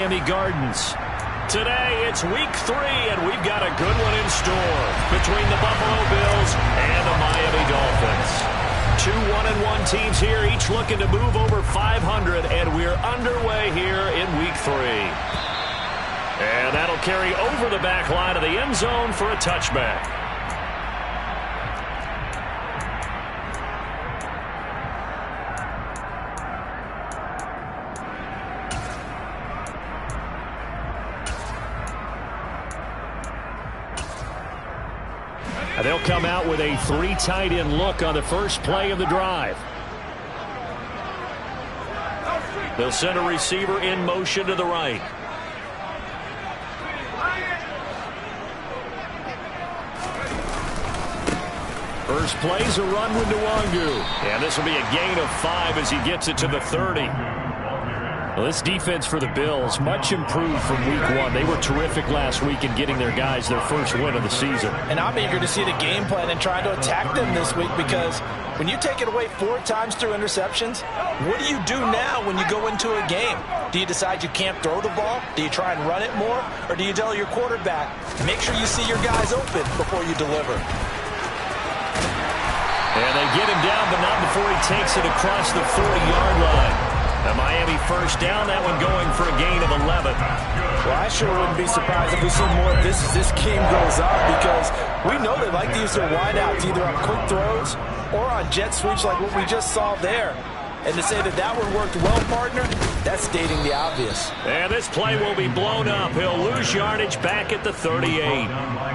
Miami Gardens. Today, it's week 3, and we've got a good one in store between the Buffalo Bills and the Miami Dolphins. 2 1-1 teams here, each looking to move over 500, and we're underway here in week 3. And that'll carry over the back line of the end zone for a touchback. They'll come out with a 3 tight end look on the first play of the drive. They'll send a receiver in motion to the right. First play's a run with Nwangu. And this will be a gain of 5 as he gets it to the 30. Well, this defense for the Bills, much improved from week 1. They were terrific last week in getting their guys their first win of the season. And I'm eager to see the game plan and try to attack them this week, because when you take it away 4 times through interceptions, what do you do now when you go into a game? Do you decide you can't throw the ball? Do you try and run it more? Or do you tell your quarterback, make sure you see your guys open before you deliver? And they get him down, but not before he takes it across the 40-yard line. A Miami first down, that one going for a gain of 11. Well, I sure wouldn't be surprised if we see more of this as this game goes on, because we know they like to use their wideouts either on quick throws or on jet sweeps like what we just saw there. And to say that that one worked well, partner, that's stating the obvious. And this play will be blown up. He'll lose yardage back at the 38.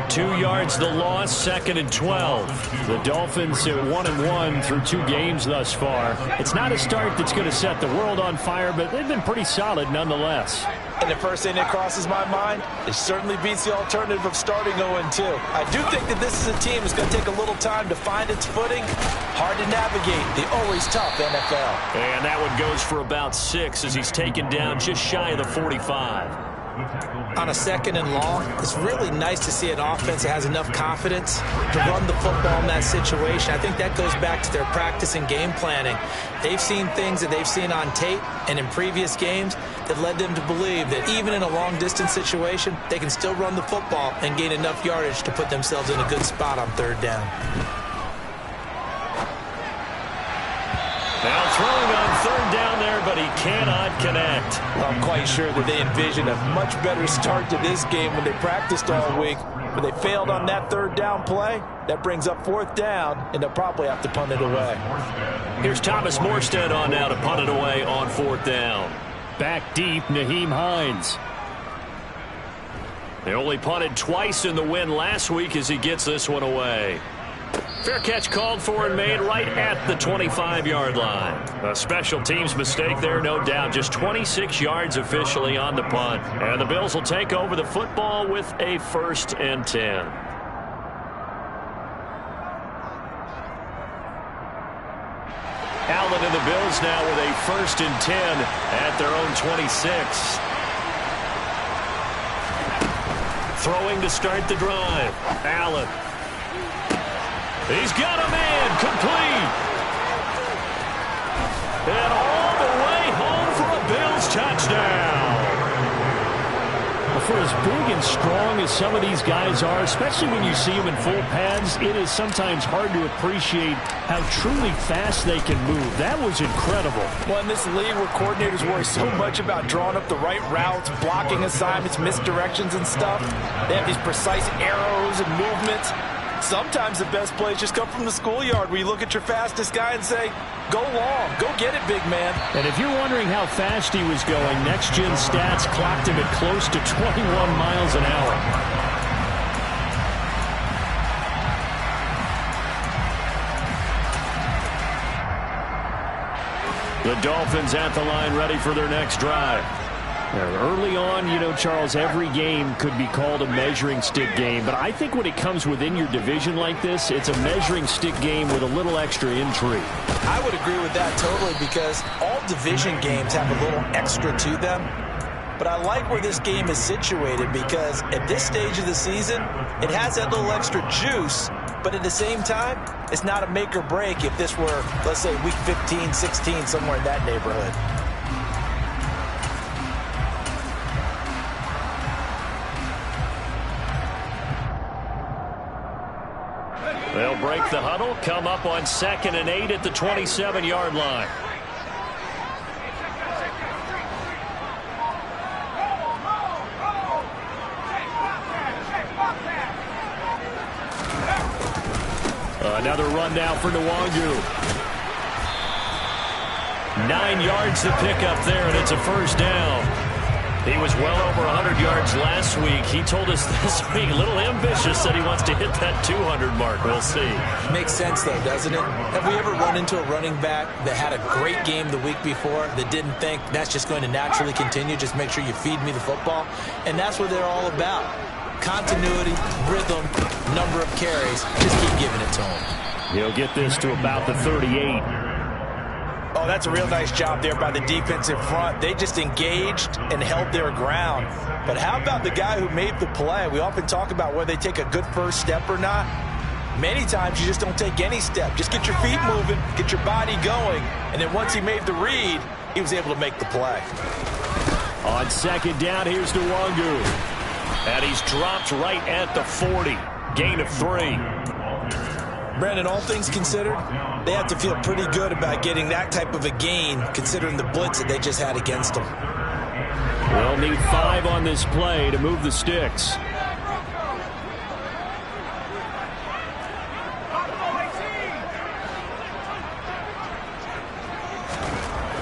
2 yards the loss, 2nd and 12. The Dolphins at 1-1 through 2 games thus far. It's not a start that's going to set the world on fire, but they've been pretty solid nonetheless. And the first thing that crosses my mind, it certainly beats the alternative of starting 0-2. I do think that this is a team that's going to take a little time to find its footing. Hard to navigate the always tough NFL. And that one goes for about 6 as he's taken down just shy of the 45. On a 2nd and long, it's really nice to see an offense that has enough confidence to run the football in that situation. I think that goes back to their practice and game planning. They've seen things that they've seen on tape and in previous games that led them to believe that even in a long-distance situation, they can still run the football and gain enough yardage to put themselves in a good spot on 3rd down. Now throwing on 3rd down there, but he cannot connect. Well, I'm quite sure that they envisioned a much better start to this game when they practiced all week. But they failed on that 3rd down play. That brings up 4th down, and they'll probably have to punt it away. Here's Thomas Morstead on now to punt it away on 4th down. Back deep, Nyheim Hines. They only punted twice in the win last week as he gets this one away. Fair catch called for and made right at the 25-yard line. A special teams mistake there, no doubt. Just 26 yards officially on the punt. And the Bills will take over the football with a 1st and 10. Allen and the Bills now with a 1st and 10 at their own 26. Throwing to start the drive. Allen. He's got a man complete. And all the way home for a Bills touchdown. Well, for as big and strong as some of these guys are, especially when you see them in full pads, it is sometimes hard to appreciate how truly fast they can move. That was incredible. Well, in this league where coordinators worry so much about drawing up the right routes, blocking assignments, misdirections and stuff, they have these precise arrows and movements. Sometimes the best plays just come from the schoolyard where you look at your fastest guy and say, go long, go get it, big man. And if you're wondering how fast he was going, Next Gen Stats clocked him at close to 21 miles an hour. The Dolphins at the line ready for their next drive. Early on, you know, Charles, every game could be called a measuring stick game. But I think when it comes within your division like this, it's a measuring stick game with a little extra intrigue. I would agree with that totally, because all division games have a little extra to them. But I like where this game is situated, because at this stage of the season, it has that little extra juice. But at the same time, it's not a make or break if this were, let's say, week 15, 16, somewhere in that neighborhood. They'll break the huddle, come up on 2nd and 8 at the 27-yard line. Another run now for Nwangu. 9 yards to pick up there, and it's a first down. He was well over 100 yards last week. He told us this week, a little ambitious, that he wants to hit that 200 mark. We'll see. Makes sense, though, doesn't it? Have we ever run into a running back that had a great game the week before that didn't think that's just going to naturally continue? Just make sure you feed me the football. And that's what they're all about. Continuity, rhythm, number of carries. Just keep giving it to him. He'll get this to about the 38. Oh, that's a real nice job there by the defense in front. They just engaged and held their ground. But how about the guy who made the play? We often talk about whether they take a good first step or not. Many times you just don't take any step. Just get your feet moving, get your body going, and then once he made the read, he was able to make the play. On 2nd down, here's Nwangu. And he's dropped right at the 40. Gain of 3. Brandon, all things considered, they have to feel pretty good about getting that type of a gain, considering the blitz that they just had against them. They'll need 5 on this play to move the sticks.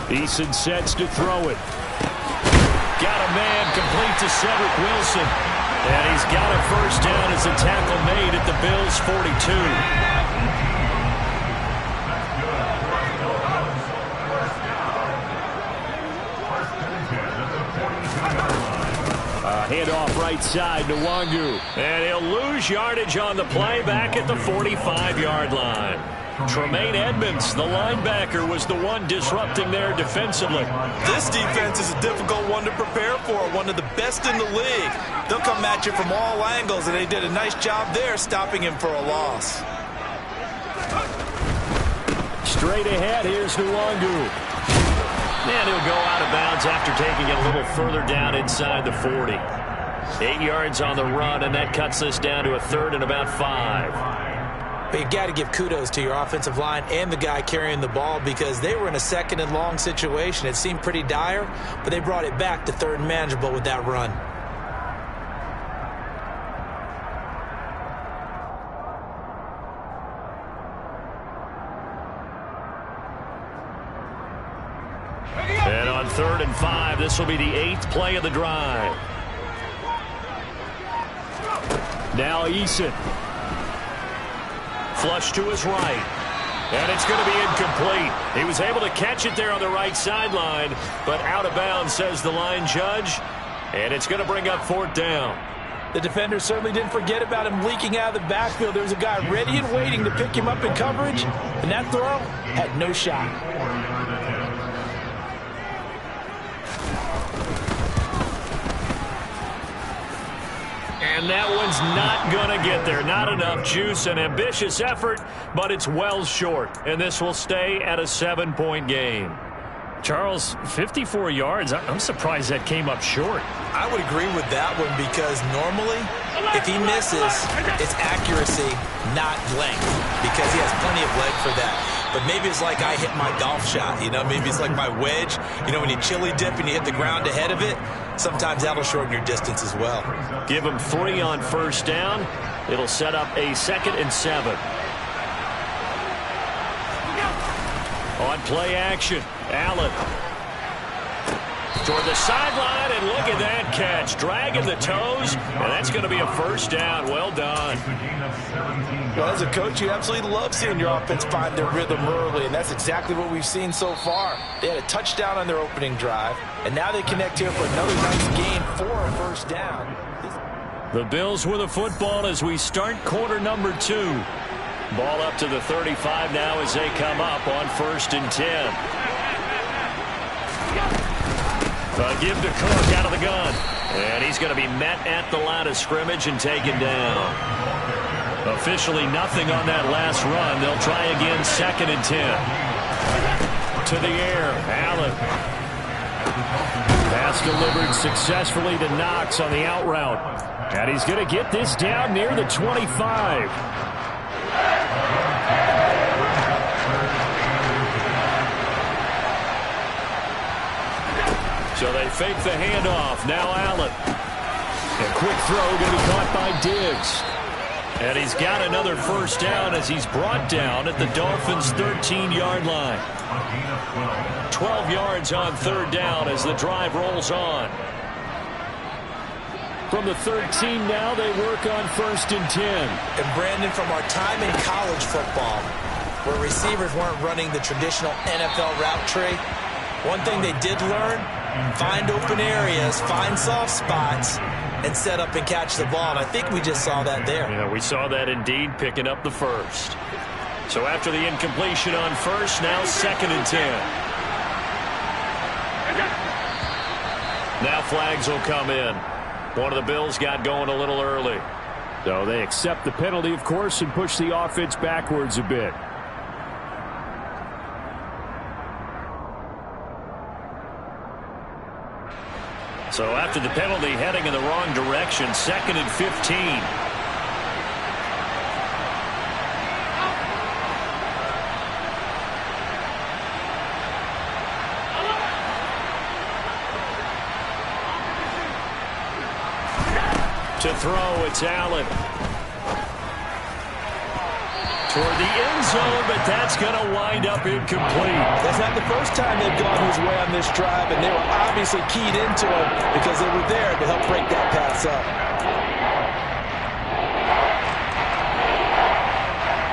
Eason sets to throw it. Got a man complete to Cedric Wilson. And he's got a first down as a tackle made at the Bills' 42. Handoff right side to Nwangu. And he'll lose yardage on the play back at the 45-yard line. Tremaine Edmonds, the linebacker, was the one disrupting there defensively. This defense is a difficult one to prepare for, one of the best in the league. They'll come at you from all angles, and they did a nice job there stopping him for a loss. Straight ahead, here's Nwangu. And he'll go out of bounds after taking it a little further down inside the 40. 8 yards on the run, and that cuts this down to a 3rd and about 5. But you've got to give kudos to your offensive line and the guy carrying the ball because they were in a 2nd and long situation. It seemed pretty dire, but they brought it back to 3rd and manageable with that run. And on 3rd and 5, this will be the 8th play of the drive. Now Eason. Flush to his right. And it's going to be incomplete. He was able to catch it there on the right sideline, but out of bounds, says the line judge. And it's going to bring up 4th down. The defender certainly didn't forget about him leaking out of the backfield. There was a guy ready and waiting to pick him up in coverage, and that throw had no shot. And that one's not going to get there. Not enough juice. An ambitious effort, but it's well short. And this will stay at a 7-point game. Charles, 54 yards. I'm surprised that came up short. I would agree with that one because normally, if he misses, it's accuracy, not length, because he has plenty of leg for that. But maybe it's like I hit my golf shot, you know, maybe it's like my wedge. You know, when you chili dip and you hit the ground ahead of it, sometimes that'll shorten your distance as well. Give him 3 on 1st down. It'll set up a 2nd and 7. On play action, Allen. Toward the sideline, and look at that catch. Dragging the toes, and that's going to be a first down. Well done. Well, as a coach, you absolutely love seeing your offense find their rhythm early, and that's exactly what we've seen so far. They had a touchdown on their opening drive, and now they connect here for another nice gain for a first down. The Bills with a football as we start quarter number 2. Ball up to the 35 now as they come up on 1st and 10. Give to Cook out of the gun. And he's going to be met at the line of scrimmage and taken down. Officially nothing on that last run. They'll try again 2nd and 10. To the air, Allen. Pass delivered successfully to Knox on the out route. And he's going to get this down near the 25. So they fake the handoff. Now Allen. A quick throw going to be caught by Diggs. And he's got another first down as he's brought down at the Dolphins' 13-yard line. 12 yards on third down as the drive rolls on. From the 13 now, they work on 1st and 10. And Brandon, from our time in college football, where receivers weren't running the traditional NFL route tree, one thing they did learn, find open areas, find soft spots, and set up and catch the ball. And I think we just saw that there. Yeah, we saw that indeed, picking up the first. So after the incompletion on first, now 2nd and 10. Now flags will come in. One of the Bills got going a little early. So they accept the penalty, of course, and push the offense backwards a bit. So after the penalty, heading in the wrong direction, 2nd and 15. To throw, it's Allen. Toward the end zone, but that's going to wind up incomplete. That's not the first time they've gone his way on this drive, and they were obviously keyed into him because they were there to help break that pass up.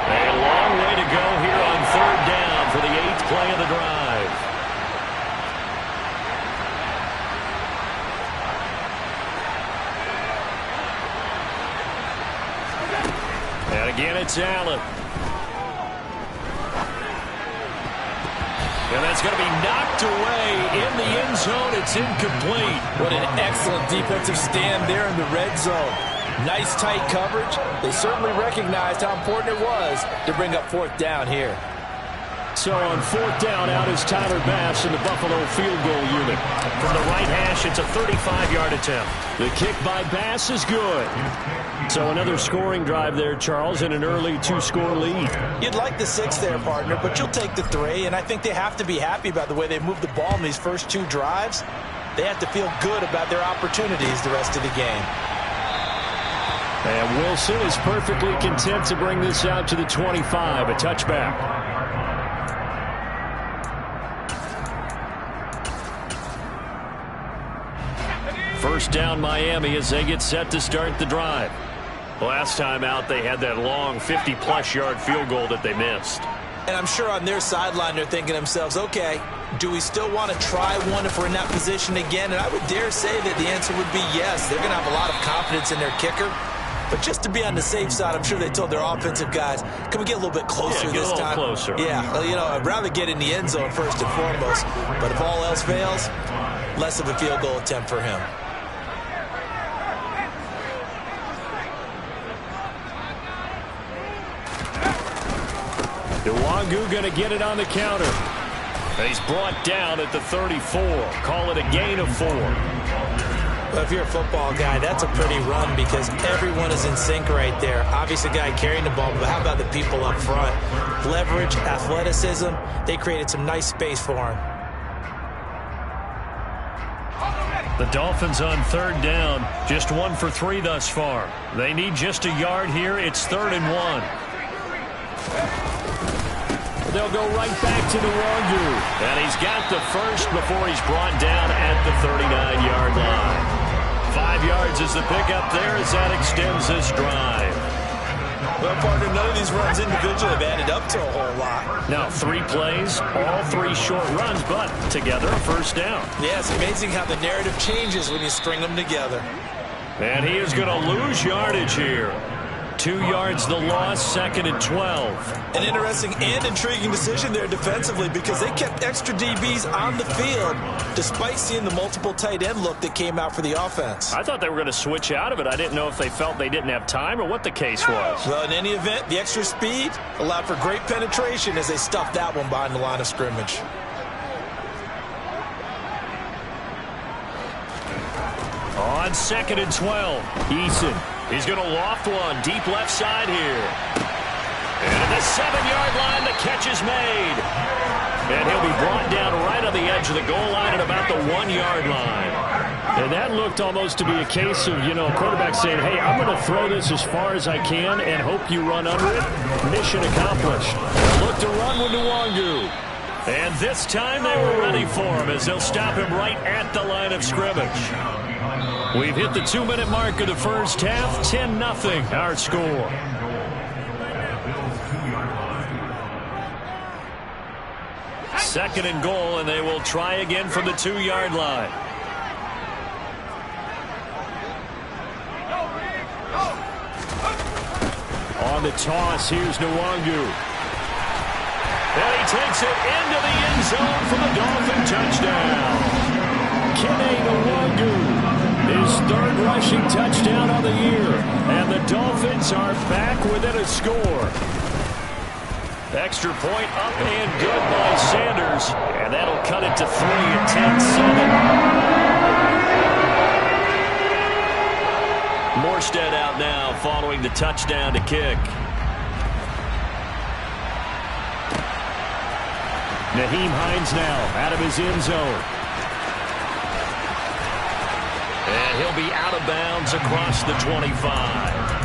A long way to go here on 3rd down for the 8th play of the drive. And again, it's Allen. And that's going to be knocked away in the end zone. It's incomplete. What an excellent defensive stand there in the red zone. Nice tight coverage. They certainly recognized how important it was to bring up 4th down here. So on 4th down, out is Tyler Bass in the Buffalo field goal unit. From the right hash, it's a 35-yard attempt. The kick by Bass is good. So another scoring drive there, Charles, and an early 2-score lead. You'd like the 6 there, partner, but you'll take the 3, and I think they have to be happy about the way they moved the ball in these first 2 drives. They have to feel good about their opportunities the rest of the game. And Wilson is perfectly content to bring this out to the 25, a touchback. First down Miami as they get set to start the drive. Last time out, they had that long 50-plus yard field goal that they missed. And I'm sure on their sideline they're thinking to themselves, okay, do we still want to try one if we're in that position again? And I would dare say that the answer would be yes. They're going to have a lot of confidence in their kicker. But just to be on the safe side, I'm sure they told their offensive guys, can we get a little bit closer this time? Closer. Yeah, well, you know, I'd rather get in the end zone first and foremost. But if all else fails, less of a field goal attempt for him. Nwangu going to get it on the counter. He's brought down at the 34. Call it a gain of 4. Well, if you're a football guy, that's a pretty run because everyone is in sync right there. Obviously, the guy carrying the ball, but how about the people up front? Leverage, athleticism, they created some nice space for him. The Dolphins on 3rd down, just 1 for 3 thus far. They need just a yard here. It's 3rd and 1. They'll go right back to Nwangu. And he's got the first before he's brought down at the 39-yard line. 5 yards is the pickup there as that extends this drive. Well, partner, none of these runs individually have added up to a whole lot. Now 3 plays, all 3 short runs, but together a first down. Yeah, it's amazing how the narrative changes when you string them together. And he is going to lose yardage here. 2 yards the loss, 2nd and 12. An interesting and intriguing decision there defensively because they kept extra DBs on the field despite seeing the multiple tight end look that came out for the offense. I thought they were going to switch out of it. I didn't know if they felt they didn't have time or what the case was. Well, in any event, the extra speed allowed for great penetration as they stuffed that one behind the line of scrimmage. On 2nd and 12, Eason. He's going to loft one deep left side here. And at the 7-yard line, the catch is made. And he'll be brought down right on the edge of the goal line at about the 1-yard line. And that looked almost to be a case of, a quarterback saying, hey, I'm going to throw this as far as I can and hope you run under it. Mission accomplished. Look to run with Nwangu. And this time they were ready for him as they'll stop him right at the line of scrimmage. We've hit the 2-minute mark of the first half. 10-0 our score. Second and goal, and they will try again from the 2-yard line. On the toss, here's Nwangu. And he takes it into the end zone for the Dolphin touchdown. Kene Nwangu, his third rushing touchdown on the year. And the Dolphins are back within a score. Extra point up and good by Sanders. And that'll cut it to 3 at 10-7. Morstead out now following the touchdown to kick. Nyheim Hines now out of his end zone. And he'll be out of bounds across the 25.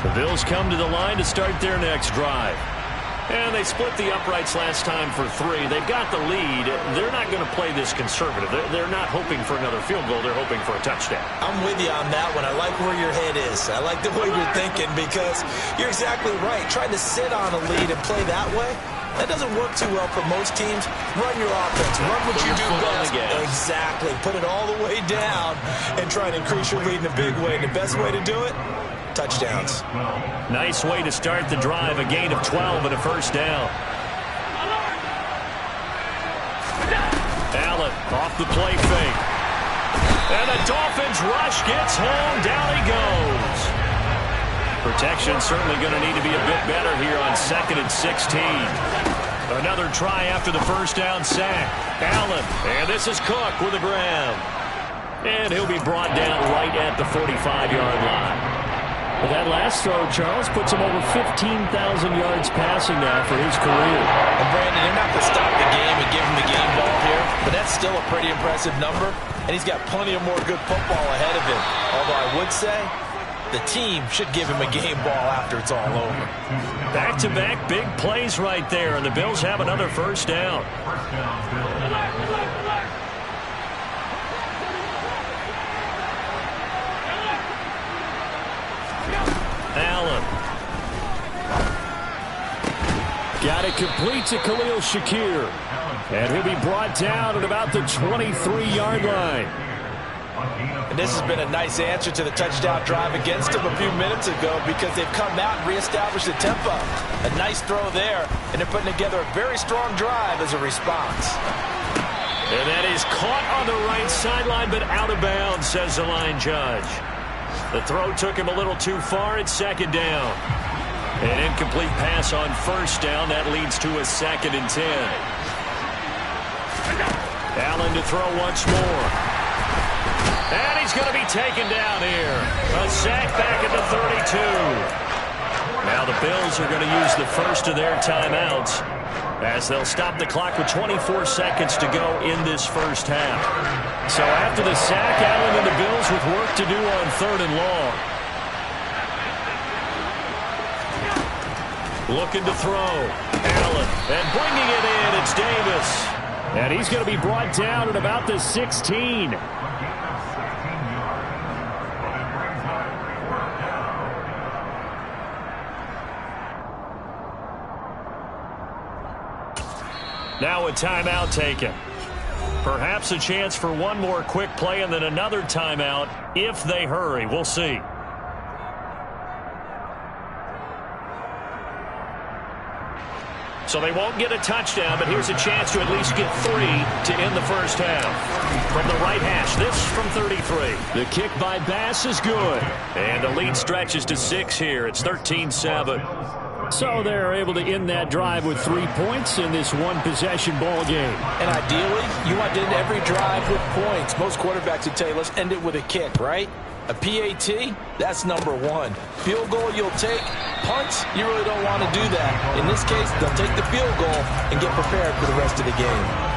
The Bills come to the line to start their next drive. And they split the uprights last time for 3. They've got the lead. They're not going to play this conservative. They're not hoping for another field goal. They're hoping for a touchdown. I'm with you on that one. I like where your head is. I like the way you're thinking because you're exactly right. Trying to sit on a lead and play that way, that doesn't work too well for most teams. Run your offense. Run what you do best. Exactly. Put it all the way down and try and increase your lead in a big way. And the best way to do it, touchdowns. Nice way to start the drive. A gain of 12 and a first down. Allen off the play fake. And the Dolphins rush gets home. Down he goes. Protection certainly going to need to be a bit better here on 2nd and 16. Another try after the first down sack. Allen. And this is Cook with a grab. And he'll be brought down right at the 45-yard line. Well, that last throw, Charles, puts him over 15,000 yards passing now for his career. And Brandon, they're not going to stop the game and give him the game ball here, but that's still a pretty impressive number, and he's got plenty of more good football ahead of him. Although I would say the team should give him a game ball after it's all over. Back-to-back big plays right there, and the Bills have another first down. Allen. Got it complete to Khalil Shakir. And he'll be brought down at about the 23-yard line. And this has been a nice answer to the touchdown drive against them a few minutes ago because they've come out and reestablished the tempo. A nice throw there, and they're putting together a very strong drive as a response. And that is caught on the right sideline, but out of bounds, says the line judge. The throw took him a little too far. It's 2nd down. An incomplete pass on first down. That leads to a 2nd and 10. Allen to throw once more. And he's going to be taken down here. A sack back at the 32. Now the Bills are going to use the first of their timeouts as they'll stop the clock with 24 seconds to go in this first half. So after the sack, Allen and the Bills with work to do on 3rd and long. Looking to throw. Allen. And bringing it in, it's Davis. And he's going to be brought down at about the 16. Now a timeout taken. Perhaps a chance for one more quick play and then another timeout if they hurry. We'll see. So they won't get a touchdown, but here's a chance to at least get 3 to end the first half. From the right hash, this from 33. The kick by Bass is good. And the lead stretches to 6 here. It's 13-7. So they're able to end that drive with 3 points in this one-possession ball game. And ideally, you want to end every drive with points. Most quarterbacks would tell you, let's end it with a kick, right? A PAT, that's number one. Field goal you'll take. Punts, you really don't want to do that. In this case, they'll take the field goal and get prepared for the rest of the game.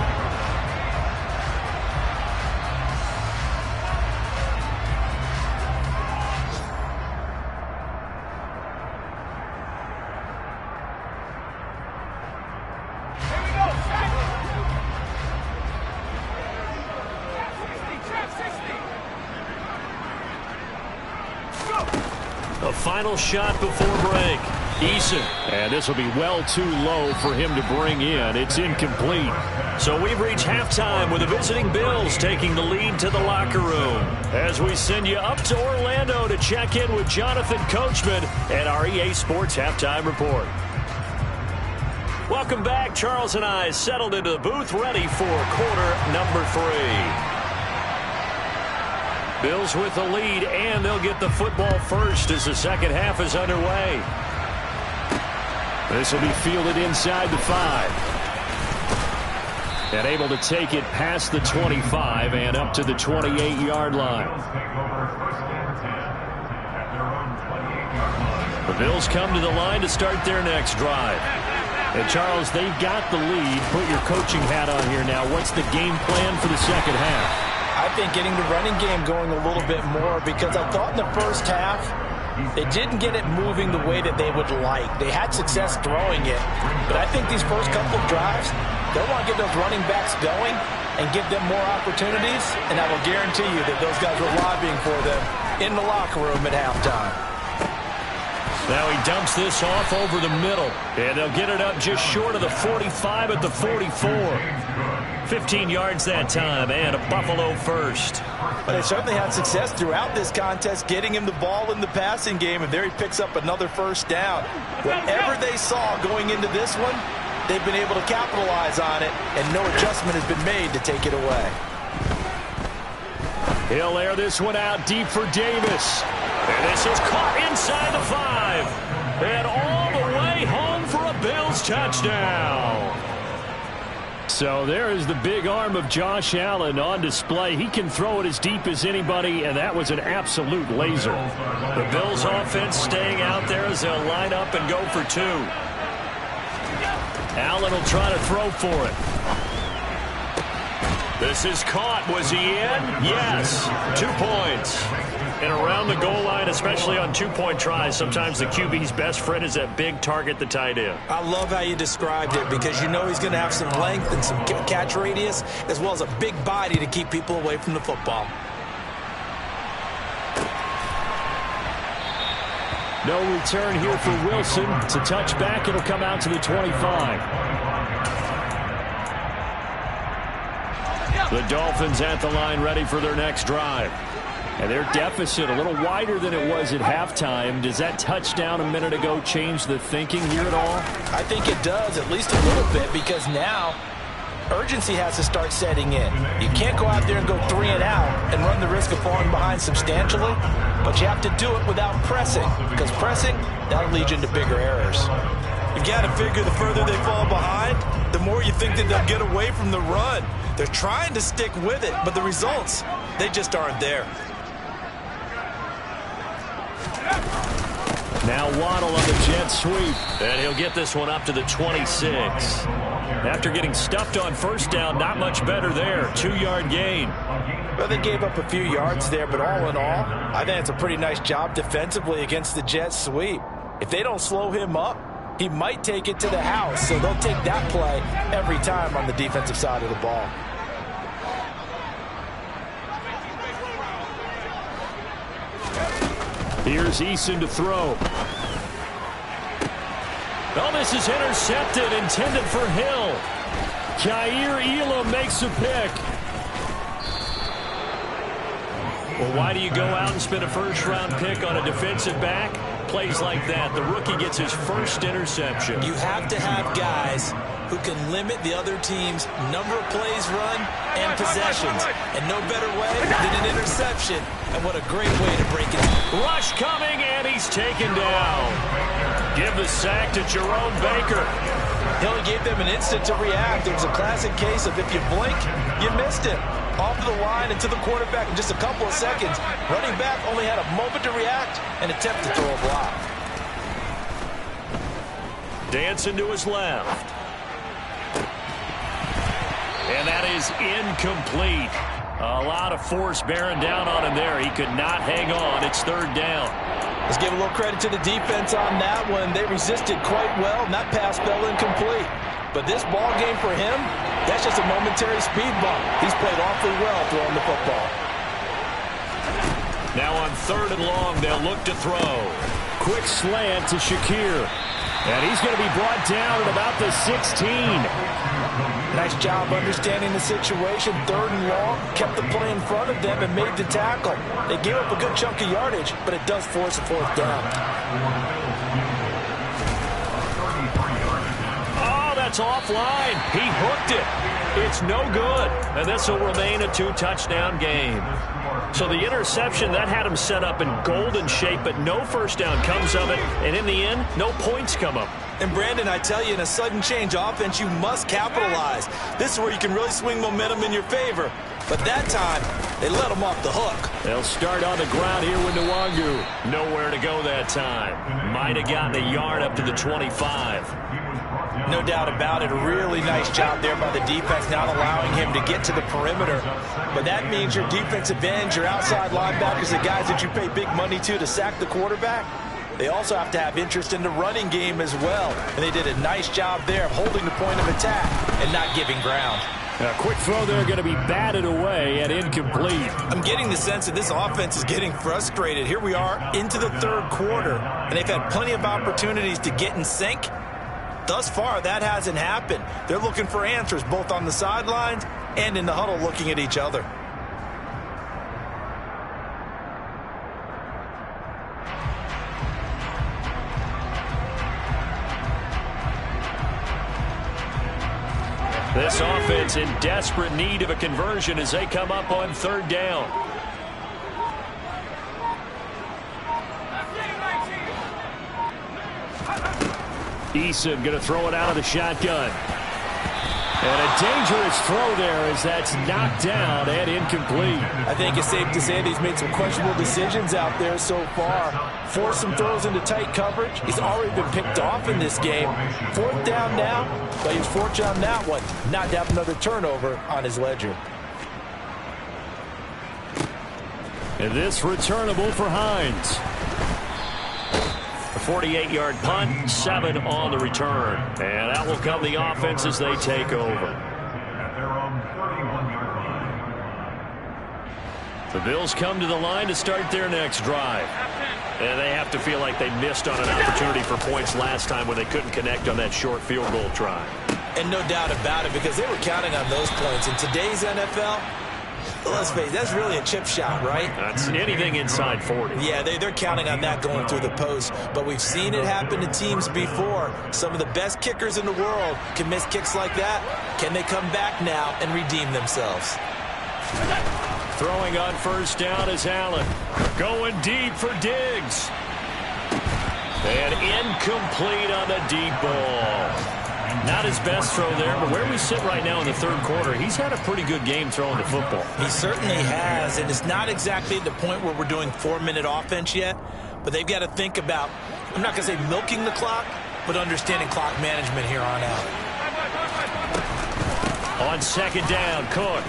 A final shot before break. Eason. And this will be well too low for him to bring in. It's incomplete. So we've reached halftime with the visiting Bills taking the lead to the locker room. As we send you up to Orlando to check in with Jonathan Coachman and our EA Sports Halftime Report. Welcome back. Charles and I settled into the booth ready for quarter number 3. Bills with the lead, and they'll get the football first as the second half is underway. This will be fielded inside the 5. And able to take it past the 25 and up to the 28-yard line. The Bills come to the line to start their next drive. And Charles, they've got the lead. Put your coaching hat on here now. What's the game plan for the second half? I think getting the running game going a little bit more, because I thought in the first half they didn't get it moving the way that they would like. They had success throwing it, but I think these first couple of drives, they'll want to get those running backs going and give them more opportunities, and I will guarantee you that those guys were lobbying for them in the locker room at halftime. Now he dumps this off over the middle, and they'll get it up just short of the 45 at the 44. 15 yards that time, and a Buffalo first. But they certainly had success throughout this contest, getting him the ball in the passing game, and there he picks up another first down. Whatever they saw going into this one, they've been able to capitalize on it, and no adjustment has been made to take it away. He'll air this one out deep for Davis. And this is caught inside the 5. And all the way home for a Bills touchdown. So there is the big arm of Josh Allen on display. He can throw it as deep as anybody, and that was an absolute laser. The Bills offense staying out there as they'll line up and go for 2. Allen will try to throw for it. This is caught. Was he in? Yes. 2 points. And around the goal line, especially on 2-point tries, sometimes the QB's best friend is that big target, the tight end. I love how you described it, because you know he's going to have some length and some catch radius, as well as a big body to keep people away from the football. No return here for Wilson. It's a touchback. It'll come out to the 25. The Dolphins at the line, ready for their next drive. And their deficit a little wider than it was at halftime. Does that touchdown a minute ago change the thinking here at all? I think it does, at least a little bit, because now urgency has to start setting in. You can't go out there and go 3 and out and run the risk of falling behind substantially, but you have to do it without pressing, because pressing, that'll lead you into bigger errors. You've got to figure the further they fall behind, the more you think that they'll get away from the run. They're trying to stick with it, but the results, they just aren't there. Now Waddle on the jet sweep. And he'll get this one up to the 26. After getting stuffed on first down, not much better there. 2-yard gain. Well, they gave up a few yards there, but all in all, I think it's a pretty nice job defensively against the jet sweep. If they don't slow him up, he might take it to the house, so they'll take that play every time on the defensive side of the ball. Here's Eason to throw. Oh, this is intercepted, intended for Hill. Kaiir Elam makes a pick. Well, why do you go out and spend a first-round pick on a defensive back? Plays like that. The rookie gets his first interception. You have to have guys who can limit the other team's number of plays run and possessions. And no better way than an interception. And what a great way to break it. Rush coming, and he's taken down. Give the sack to Jerome Baker. He only gave them an instant to react. It was a classic case of if you blink, you missed it. Off the line and to the quarterback in just a couple of seconds. Running back only had a moment to react and attempt to throw a block. Dancing to his left. And that is incomplete. A lot of force bearing down on him there. He could not hang on. It's third down. Let's give a little credit to the defense on that one. They resisted quite well, and that pass fell incomplete. But this ball game for him, that's just a momentary speed bump. He's played awfully well throwing the football. Now on third and long, they'll look to throw. Quick slant to Shakir. And he's going to be brought down at about the 16. Nice job understanding the situation. Third and long, kept the play in front of them and made the tackle. They gave up a good chunk of yardage, but it does force a fourth down. Oh, that's offline. He hooked it. It's no good. And this will remain a two-touchdown game. So the interception, that had him set up in golden shape, but no first down comes of it. And in the end, no points come up. And Brandon, I tell you, in a sudden change offense, you must capitalize. This is where you can really swing momentum in your favor. But that time, they let him off the hook. They'll start on the ground here with Nwangu. Nowhere to go that time. Might have gotten a yard up to the 25. No doubt about it. A really nice job there by the defense, not allowing him to get to the perimeter. But that means your defensive ends, your outside linebackers, the guys that you pay big money to sack the quarterback, they also have to have interest in the running game as well. And they did a nice job there of holding the point of attack and not giving ground. A quick throw there going to be batted away and incomplete. I'm getting the sense that this offense is getting frustrated. Here we are into the third quarter, and they've had plenty of opportunities to get in sync. Thus far, that hasn't happened. They're looking for answers both on the sidelines and in the huddle looking at each other. This offense in desperate need of a conversion as they come up on third down. Eason going to throw it out of the shotgun. And a dangerous throw there as that's knocked down and incomplete. I think it's safe to say that he's made some questionable decisions out there so far. Forced some throws into tight coverage. He's already been picked off in this game. Fourth down now, but he was fortunate on that one. Not to have another turnover on his ledger. And this returnable for Hines. A 48-yard punt, 7 on the return. And that will come the offense as they take over. The Bills come to the line to start their next drive. And they have to feel like they missed on an opportunity for points last time when they couldn't connect on that short field goal try. And no doubt about it, because they were counting on those points. In today's NFL, let's face it, that's really a chip shot, right? That's anything inside 40. Yeah, they're counting on that going through the post. But we've seen it happen to teams before. Some of the best kickers in the world can miss kicks like that. Can they come back now and redeem themselves? Throwing on first down is Allen. Going deep for Diggs. And incomplete on the deep ball. Not his best throw there, but where we sit right now in the third quarter, he's had a pretty good game throwing the football. He certainly has, and it's not exactly at the point where we're doing 4-minute offense yet, but they've got to think about, I'm not going to say milking the clock, but understanding clock management here on out. On second down, Cook.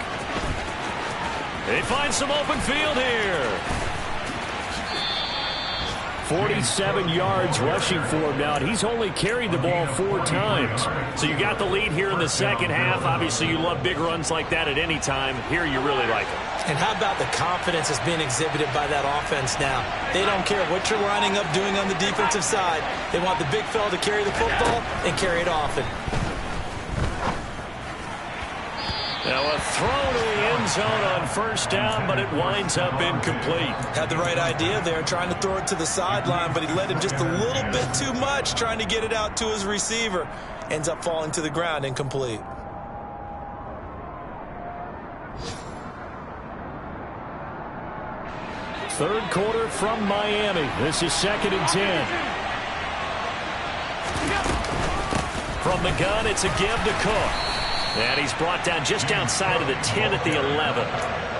They find some open field here. 47 yards rushing for him now, and he's only carried the ball 4 times. So you got the lead here in the second half. Obviously, you love big runs like that at any time. Here, you really like it. And how about the confidence that's being exhibited by that offense now? They don't care what you're lining up doing on the defensive side. They want the big fella to carry the football and carry it often. Now a throw to the end zone on first down, but it winds up incomplete. Had the right idea there, trying to throw it to the sideline, but he led him just a little bit too much, trying to get it out to his receiver. Ends up falling to the ground, incomplete. Third quarter from Miami. This is 2nd and 10. From the gun, it's a give to Cook. And he's brought down just outside of the 10 at the 11.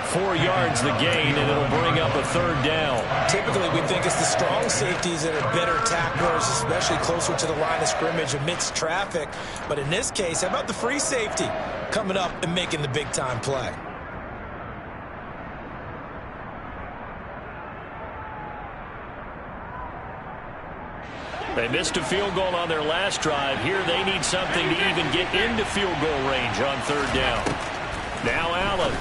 4 yards the gain, and it'll bring up a third down. Typically, we think it's the strong safeties that are better tacklers, especially closer to the line of scrimmage amidst traffic. But in this case, how about the free safety coming up and making the big-time play? They missed a field goal on their last drive. Here they need something to even get into field goal range on third down. Now Allen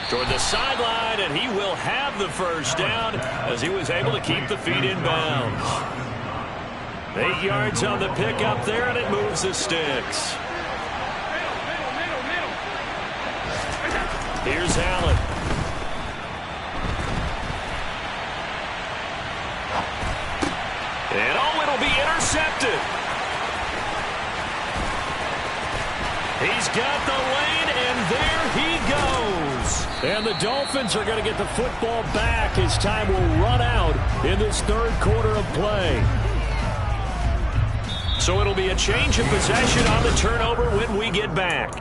toward the sideline, and he will have the first down as he was able to keep the feet in bounds. 8 yards on the pickup there, and it moves the sticks. Here's Allen. And oh, it'll be intercepted. He's got the lane, and there he goes. And the Dolphins are going to get the football back as time will run out in this third quarter of play. So it'll be a change of possession on the turnover when we get back.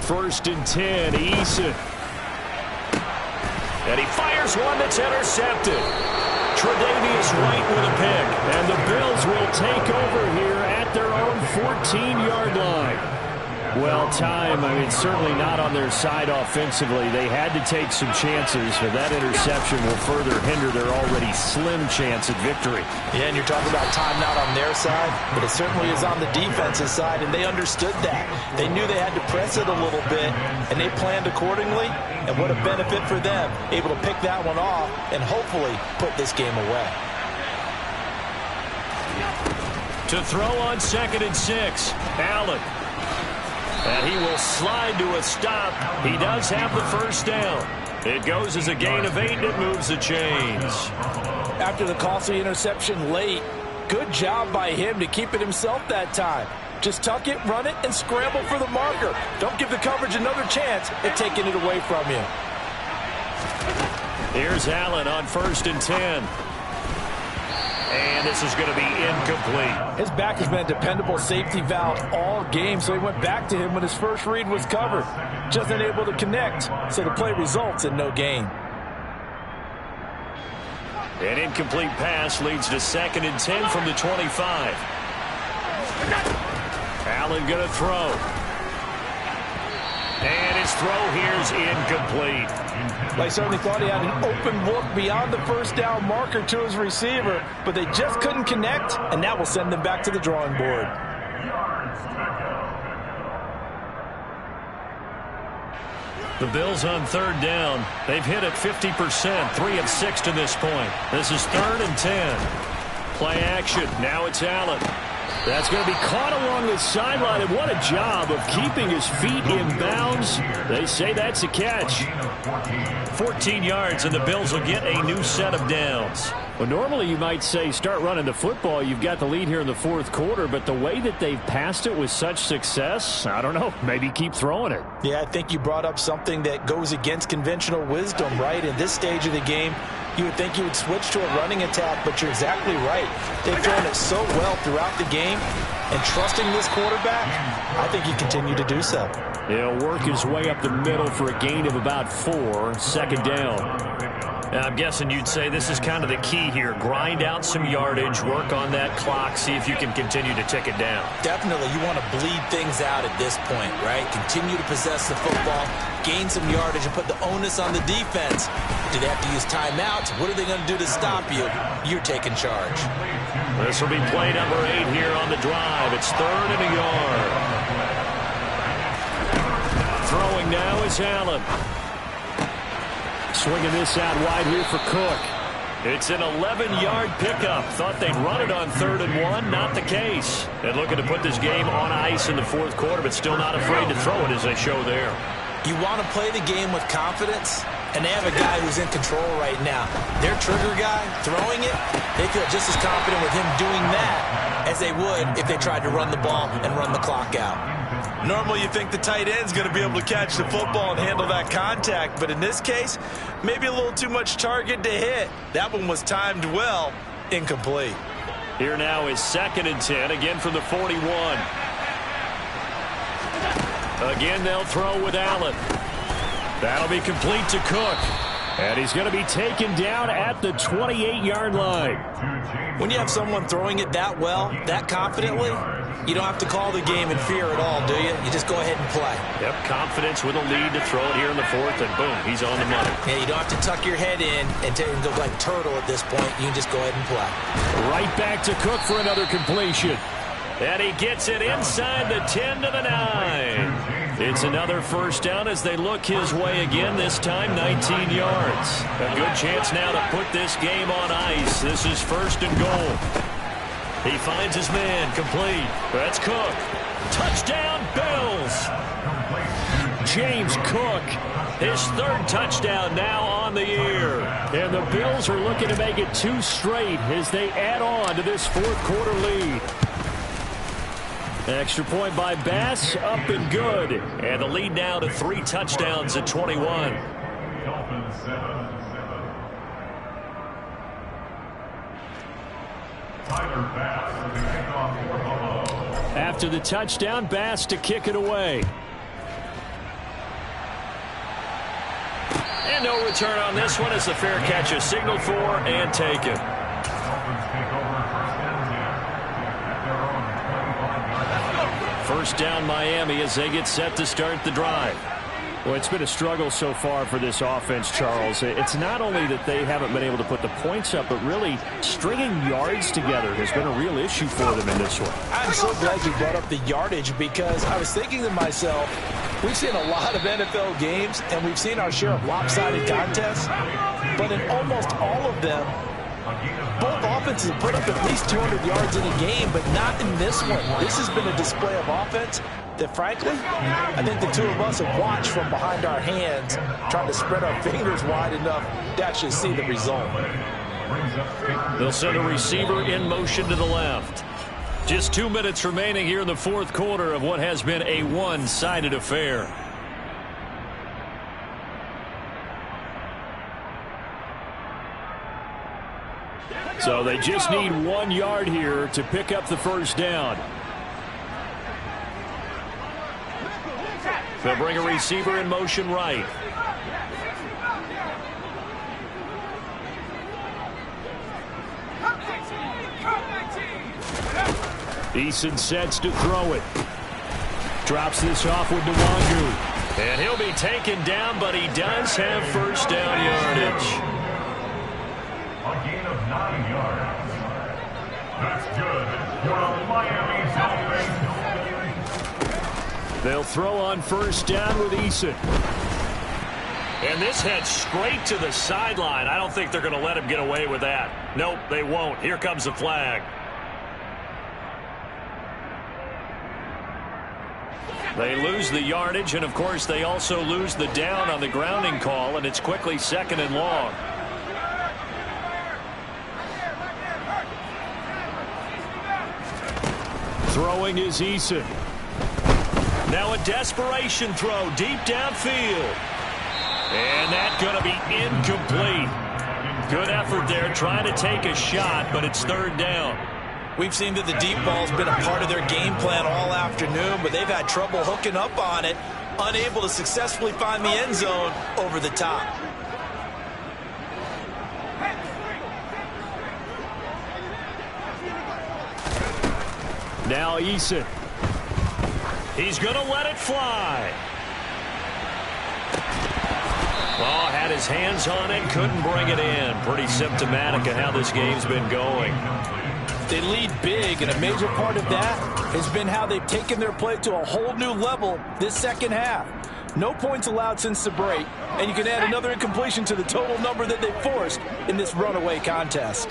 First and 10, Eason. And he fires one that's intercepted. Tre'Davious White with a pick. And the Bills will take over here at their own 14-yard line. Well, time, I mean, certainly not on their side offensively. They had to take some chances, but that interception will further hinder their already slim chance at victory. Yeah, and you're talking about time not on their side, but it certainly is on the defensive side, and they understood that. They knew they had to press it a little bit, and they planned accordingly, and what a benefit for them, able to pick that one off and hopefully put this game away. To throw on 2nd and 6, Allen. And he will slide to a stop. He does have the first down. It goes as a gain of 8, and it moves the chains. After the costly interception late, good job by him to keep it himself that time. Just tuck it, run it, and scramble for the marker. Don't give the coverage another chance at taking it away from you. Here's Allen on 1st and 10. And this is going to be incomplete. His back has been a dependable safety valve all game, so he went back to him when his first read was covered. Just unable to connect, so the play results in no gain. An incomplete pass leads to 2nd and 10 from the 25. Allen going to throw. And his throw here is incomplete. They certainly thought he had an open look beyond the first down marker to his receiver, but they just couldn't connect, and that will send them back to the drawing board. The Bills on 3rd down. They've hit it 50%, 3 of 6 to this point. This is 3rd and 10. Play action. Now it's Allen. That's going to be caught along the sideline, and what a job of keeping his feet in bounds. They say that's a catch. 14 yards, and the Bills will get a new set of downs. Well, normally you might say start running the football. You've got the lead here in the 4th quarter, but the way that they've passed it with such success, I don't know, maybe keep throwing it. Yeah, I think you brought up something that goes against conventional wisdom, right? In this stage of the game, you would think you would switch to a running attack, but you're exactly right. They've thrown it so well throughout the game, and trusting this quarterback, I think you continue to do so. He'll work his way up the middle for a gain of about 4, 2nd down. And I'm guessing you'd say this is kind of the key here. Grind out some yardage, work on that clock, see if you can continue to tick it down. Definitely, you want to bleed things out at this point, right? Continue to possess the football, gain some yardage, and put the onus on the defense. Do they have to use timeouts? What are they going to do to stop you? You're taking charge. This will be play number 8 here on the drive. It's 3rd and a yard. Throwing now is Allen. Swinging this out wide here for Cook. It's an 11-yard pickup. Thought they'd run it on 3rd and 1. Not the case. And looking to put this game on ice in the 4th quarter, but still not afraid to throw it as they show there. You want to play the game with confidence, and they have a guy who's in control right now. Their trigger guy, throwing it, they feel just as confident with him doing that as they would if they tried to run the ball and run the clock out. Normally you think the tight end's going to be able to catch the football and handle that contact, but in this case, maybe a little too much target to hit. That one was timed well, incomplete. Here now is 2nd and 10, again from the 41. Again, they'll throw with Allen. That'll be complete to Cook. And he's going to be taken down at the 28-yard line. When you have someone throwing it that well, that confidently, you don't have to call the game in fear at all, do you? You just go ahead and play. Yep, confidence with a lead to throw it here in the 4th, and boom, he's on the money. Yeah, you don't have to tuck your head in and go like turtle at this point. You can just go ahead and play. Right back to Cook for another completion. And he gets it inside the 10 to the 9. It's another first down as they look his way again, this time 19 yards. A good chance now to put this game on ice. This is 1st and goal. He finds his man, complete. That's Cook. Touchdown, Bills. James Cook, his 3rd touchdown now on the year. And the Bills are looking to make it 2 straight as they add on to this 4th quarter lead. Extra point by Bass, up and good. And the lead now to 3 touchdowns at 21. After the touchdown, Bass to kick it away. And no return on this one as the fair catch is signaled for and taken. First down Miami as they get set to start the drive. Well, it's been a struggle so far for this offense, Charles. It's not only that they haven't been able to put the points up, but really stringing yards together has been a real issue for them in this one. I'm so glad you brought up the yardage because I was thinking to myself, we've seen a lot of NFL games and we've seen our share of lopsided contests, but in almost all of them, both offenses have put up at least 200 yards in a game, but not in this one. This has been a display of offense that, frankly, I think the two of us have watched from behind our hands, trying to spread our fingers wide enough to actually see the result. They'll send a receiver in motion to the left. Just 2 minutes remaining here in the 4th quarter of what has been a one-sided affair. So they just need 1 yard here to pick up the first down. They'll bring a receiver in motion right. Eason sets to throw it. Drops this off with Nwangu. And he'll be taken down, but he does have first down yardage. A gain of 9 yards. That's good for Miami's offense. They'll throw on first down with Eason. And this heads straight to the sideline. I don't think they're going to let him get away with that. Nope, they won't. Here comes the flag. They lose the yardage, and of course they also lose the down on the grounding call, and it's quickly 2nd and long. Throwing is Eason. Now a desperation throw deep downfield. And that's going to be incomplete. Good effort there trying to take a shot, but it's 3rd down. We've seen that the deep ball's been a part of their game plan all afternoon, but they've had trouble hooking up on it, unable to successfully find the end zone over the top. Now Eason. He's going to let it fly. Oh, had his hands on it, couldn't bring it in. Pretty symptomatic of how this game's been going. They lead big, and a major part of that has been how they've taken their play to a whole new level this second half. No points allowed since the break, and you can add another incompletion to the total number that they forced in this runaway contest.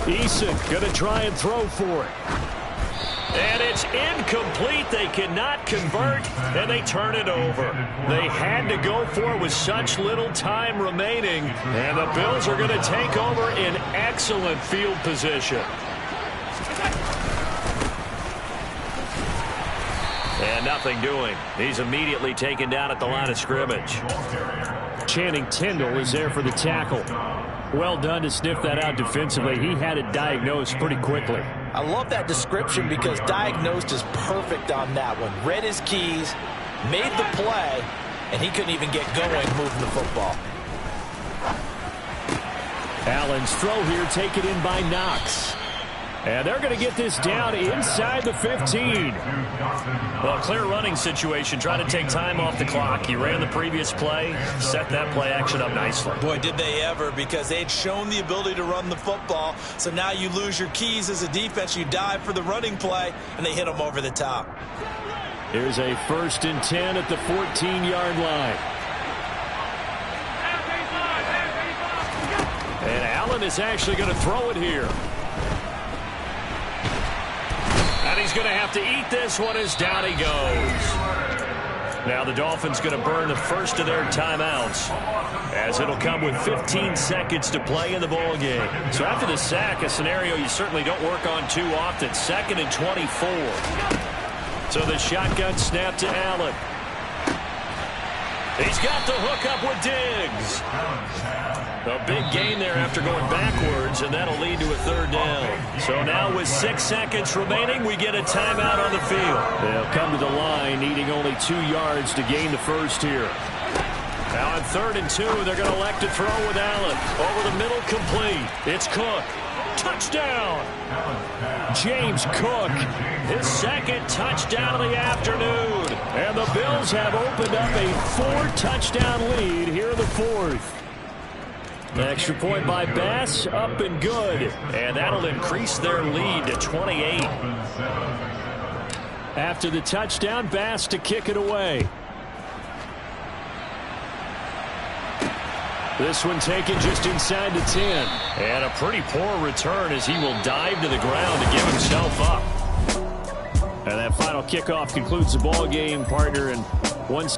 Eason going to try and throw for it. And it's incomplete. They cannot convert, and they turn it over. They had to go for it with such little time remaining, and the Bills are going to take over in excellent field position. And nothing doing. He's immediately taken down at the line of scrimmage. Channing Tindall is there for the tackle. Well done to sniff that out defensively. He had it diagnosed pretty quickly. I love that description because diagnosed is perfect on that one. Read his keys, made the play, and he couldn't even get going moving the football. Allen's throw here taken in by Knox. And they're going to get this down inside the 15. Well, clear running situation, trying to take time off the clock. He ran the previous play, set that play action up nicely. Boy, did they ever, because they had shown the ability to run the football. So now you lose your keys as a defense. You dive for the running play, and they hit them over the top. Here's a 1st and 10 at the 14-yard line. And Allen is actually going to throw it here. And he's going to have to eat this one as down he goes. Now the Dolphins going to burn the first of their timeouts, as it'll come with 15 seconds to play in the ball game. So after the sack, a scenario you certainly don't work on too often. 2nd and 24. So the shotgun snap to Allen. He's got the hook up with Diggs. A big gain there after going backwards, and that'll lead to a 3rd down. So now with 6 seconds remaining, we get a timeout on the field. They'll come to the line, needing only 2 yards to gain the first here. Now on 3rd and 2, they're going to elect to throw with Allen. Over the middle, complete. It's Cook. Touchdown! James Cook. His 2nd touchdown of the afternoon. And the Bills have opened up a 4-touchdown lead here in the 4th. The extra point by Bass, up and good. And that'll increase their lead to 28. After the touchdown, Bass to kick it away. This one taken just inside the 10. And a pretty poor return as he will dive to the ground to give himself up. And that final kickoff concludes the ball game, partner. And once